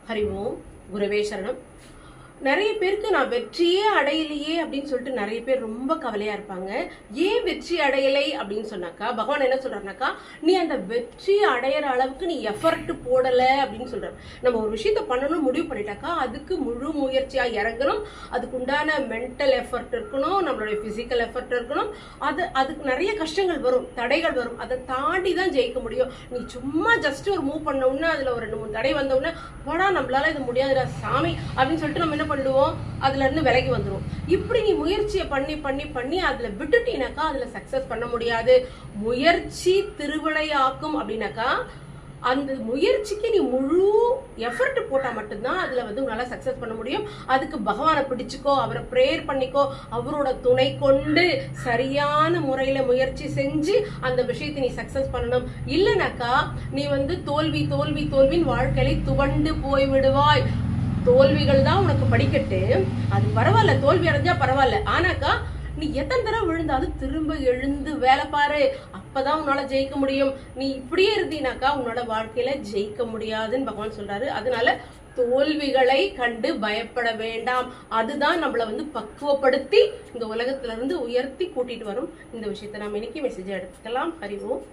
ஹரி ஓம் குருவே சரணம். நிறைய பேருக்கு நான் வெற்றியே அடையலையே அப்படின்னு சொல்லிட்டு நிறைய பேர் ரொம்ப கவலையா இருப்பாங்க. ஏன் வெற்றி அடையலை அப்படின்னு சொன்னாக்கா பகவான் என்ன சொல்றாருனாக்கா, நீ அந்த வெற்றி அடையிற அளவுக்கு நீ எஃபர்ட் போடல அப்படின்னு சொல்றாரு. நம்ம ஒரு விஷயத்த பண்ணணும் முடிவு பண்ணிட்டாக்கா அதுக்கு முழு முயற்சியா இறங்கணும். அதுக்கு உண்டான மென்டல் எஃபர்ட் இருக்கணும், நம்மளுடைய பிசிக்கல் எஃபர்ட் இருக்கணும். அதுக்கு நிறைய கஷ்டங்கள் வரும், தடைகள் வரும். அதை தாண்டி தான் ஜெயிக்க முடியும். நீ சும்மா ஜஸ்ட் ஒரு மூவ் பண்ண உடனே அதுல ஒரு 2-3 தடை வந்த உடனே வாடா நம்மளால இது முடியாதுடா சாமி அப்படின்னு சொல்லிட்டு நம்ம பண்ணிடுவோம், அதுல இருந்து விலகி வந்துடும். இப்படி நீ முயற்சியை பண்ணி பண்ணி பண்ணி அதுல விட்டுட்டீனாக்கா அதுல சக்சஸ் பண்ண முடியாது. முயற்சி திருவினையாக்கும் அப்படின்னாக்கா அந்த முயற்சிக்கு நீ முழு எஃபர்ட் போட்டா மட்டும்தான் அதுல உன்னால சக்சஸ் பண்ண முடியும். அதுக்கு பகவானை பிடிச்சுக்கோ, அவரை பிரேயர் பண்ணிக்கோ, அவரோட துணை கொண்டு சரியான முறையில முயற்சி செஞ்சு அந்த விஷயத்தை நீ சக்சஸ் பண்ணணும். இல்லைனாக்கா நீ தோல்வி தோல்வி தோல்வின்னு வாழ்க்கையில துவண்டு போய் விடுவாய். தோல்விகள் தான் உனக்கு படிக்கட்டு, அது பரவாயில்ல, தோல்வி அடைஞ்சா பரவாயில்ல. ஆனாக்கா நீ எத்தனை தடவை விழுந்தாலும் திரும்ப எழுந்து வேலை பாரு, அப்பதான் உன்னால ஜெயிக்க முடியும். நீ இப்படியே இருந்தீனாக்கா உன்னோட வாழ்க்கையில ஜெயிக்க முடியாதுன்னு பகவான் சொல்றாரு. அதனால தோல்விகளை கண்டு பயப்பட வேண்டாம். அதுதான் நம்மளை பக்குவப்படுத்தி இந்த உலகத்துல இருந்து உயர்த்தி கூட்டிட்டு வரும். இந்த விஷயத்தை நம்ம இன்னைக்கு மெசேஜ் எடுத்துக்கலாம். ஹரி ஓம்.